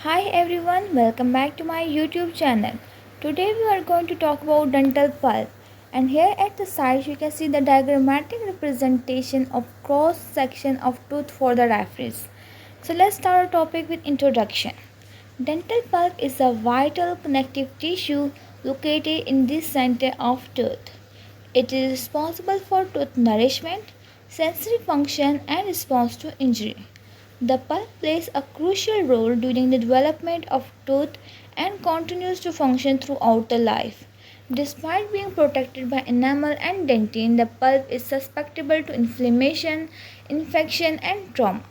Hi everyone, welcome back to my YouTube channel. Today we are going to talk about dental pulp, and here at the side you can see the diagrammatic representation of cross section of tooth for the reference. So let's start our topic with introduction. Dental pulp is a vital connective tissue located in the center of tooth. It is responsible for tooth nourishment, sensory function and response to injury. The pulp plays a crucial role during the development of tooth and continues to function throughout the life. Despite being protected by enamel and dentine, the pulp is susceptible to inflammation, infection and trauma.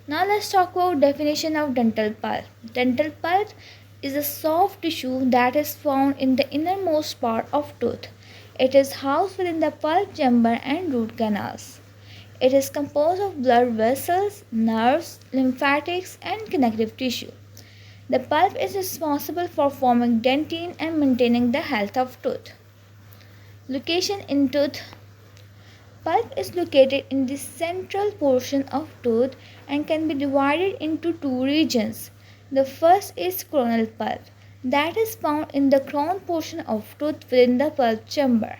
Now let's talk about definition of dental pulp. Dental pulp is a soft tissue that is found in the innermost part of tooth. It is housed within the pulp chamber and root canals. It is composed of blood vessels, nerves, lymphatics, and connective tissue. The pulp is responsible for forming dentine and maintaining the health of tooth. Location in tooth. Pulp is located in the central portion of tooth and can be divided into two regions. The first is coronal pulp, that is found in the crown portion of tooth within the pulp chamber,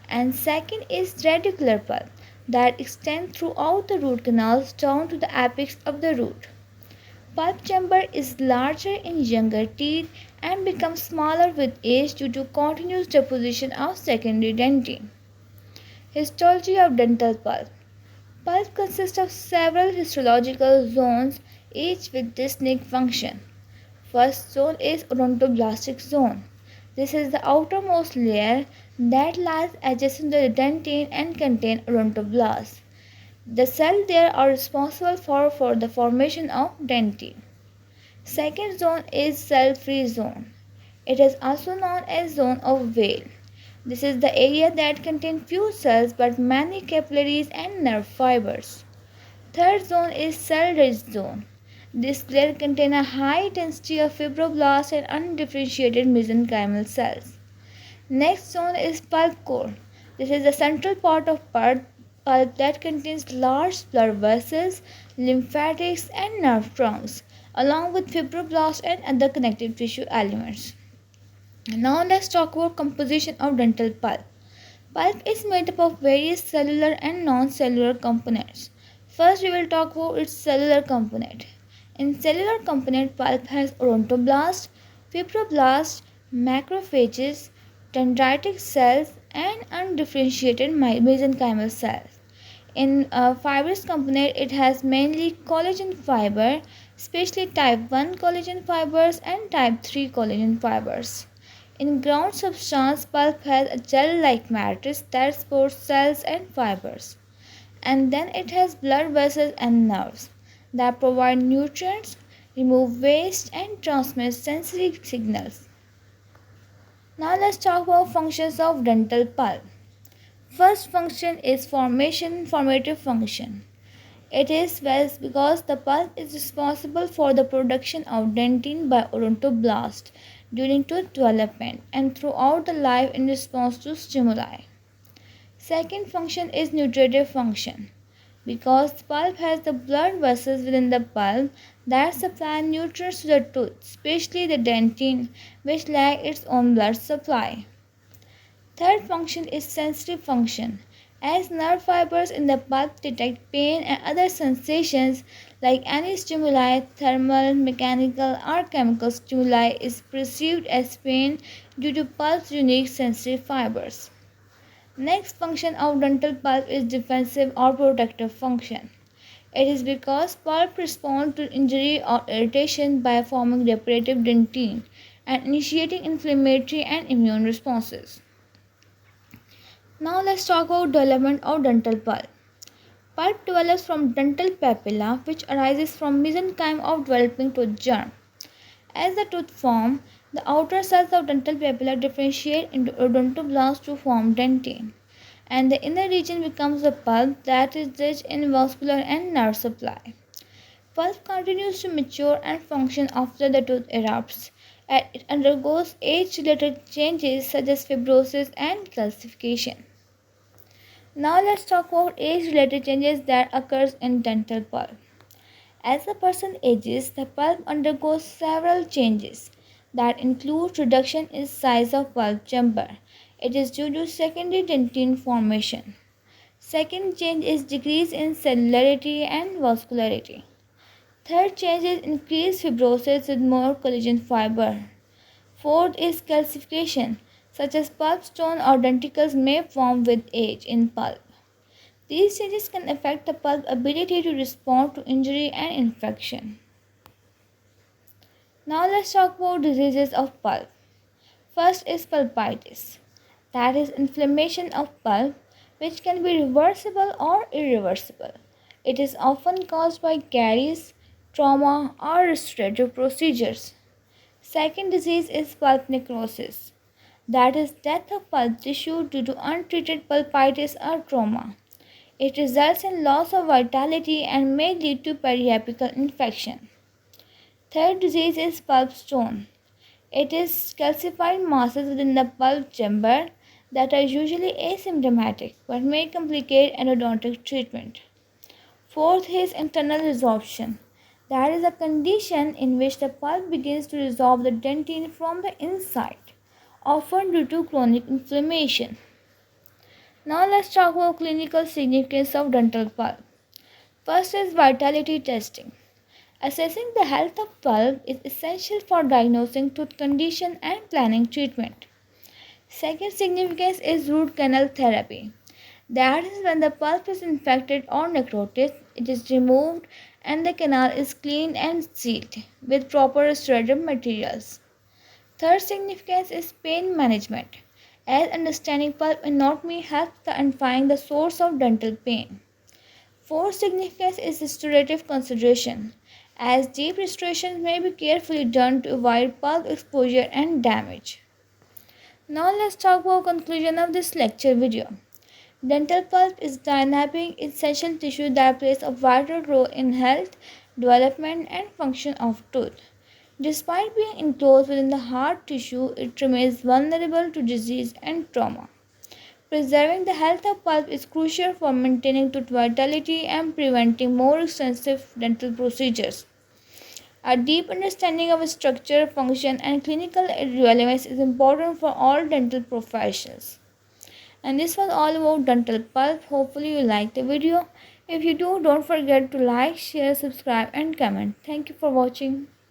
and second is radicular pulp, that extends throughout the root canals down to the apex of the root. Pulp chamber is larger in younger teeth and becomes smaller with age due to continuous deposition of secondary dentine. Histology of dental pulp. Pulp consists of several histological zones, each with distinct function. First zone is odontoblastic zone. This is the outermost layer that lies adjacent to the dentine and contains odontoblasts. The cells there are responsible for the formation of dentine. Second zone is cell-free zone. It is also known as zone of Weil. This is the area that contains few cells but many capillaries and nerve fibers. Third zone is cell-rich zone. This layer contains a high density of fibroblasts and undifferentiated mesenchymal cells. Next zone is pulp core. This is the central part of pulp that contains large blood vessels, lymphatics, and nerve trunks, along with fibroblasts and other connective tissue elements. Now let's talk about composition of dental pulp. Pulp is made up of various cellular and non-cellular components. First we will talk about its cellular component. In cellular component, pulp has odontoblasts, fibroblasts, macrophages, dendritic cells and undifferentiated mesenchymal cells. In fibrous component, it has mainly collagen fiber, especially type 1 collagen fibers and type 3 collagen fibers. In ground substance, pulp has a gel-like matrix that supports cells and fibers. And then it has blood vessels and nerves that provide nutrients, remove waste, and transmit sensory signals. Now let's talk about functions of dental pulp. First function is formative function. It is because the pulp is responsible for the production of dentine by odontoblast during tooth development and throughout the life in response to stimuli. Second function is nutritive function. Because the pulp has the blood vessels within the pulp that supply nutrients to the tooth, especially the dentine, which lack its own blood supply. Third function is sensory function. As nerve fibers in the pulp detect pain and other sensations like any stimuli, thermal, mechanical, or chemical stimuli is perceived as pain due to pulp's unique sensory fibers. Next function of dental pulp is defensive or protective function. It is because pulp responds to injury or irritation by forming reparative dentine and initiating inflammatory and immune responses. Now let's talk about development of dental pulp. Pulp develops from dental papilla, which arises from mesenchyme of developing tooth germ. As the tooth forms, the outer cells of dental papilla differentiate into odontoblasts to form dentine, and the inner region becomes the pulp that is rich in vascular and nerve supply. Pulp continues to mature and function after the tooth erupts, and it undergoes age-related changes such as fibrosis and calcification. Now let's talk about age-related changes that occurs in dental pulp. As a person ages, the pulp undergoes several changes that include reduction in size of pulp chamber. It is due to secondary dentine formation. Second change is decrease in cellularity and vascularity. Third change is increased fibrosis with more collagen fiber. Fourth is calcification, such as pulp stone or denticles may form with age in pulp. These changes can affect the pulp's ability to respond to injury and infection. Now let's talk about diseases of pulp. First is pulpitis, that is inflammation of pulp which can be reversible or irreversible. It is often caused by caries, trauma or restorative procedures. Second disease is pulp necrosis, that is death of pulp tissue due to untreated pulpitis or trauma. It results in loss of vitality and may lead to periapical infection. Third disease is pulp stone. It is calcified masses within the pulp chamber that are usually asymptomatic but may complicate endodontic treatment. Fourth is internal resorption. That is a condition in which the pulp begins to resorb the dentine from the inside, often due to chronic inflammation. Now let's talk about clinical significance of dental pulp. First is vitality testing. Assessing the health of pulp is essential for diagnosing tooth condition and planning treatment. Second significance is root canal therapy. That is when the pulp is infected or necrotic, it is removed and the canal is cleaned and sealed with proper restorative materials. Third significance is pain management, as understanding pulp anatomy helps in finding the source of dental pain. Fourth significance is restorative consideration, as deep restorations may be carefully done to avoid pulp exposure and damage. Now let's talk about conclusion of this lecture video. Dental pulp is dynamic essential tissue that plays a vital role in health, development and function of tooth. Despite being enclosed within the hard tissue, it remains vulnerable to disease and trauma. Preserving the health of pulp is crucial for maintaining tooth vitality and preventing more extensive dental procedures. A deep understanding of structure, function, and clinical relevance is important for all dental professionals. And this was all about dental pulp. Hopefully, you liked the video. If you do, don't forget to like, share, subscribe, and comment. Thank you for watching.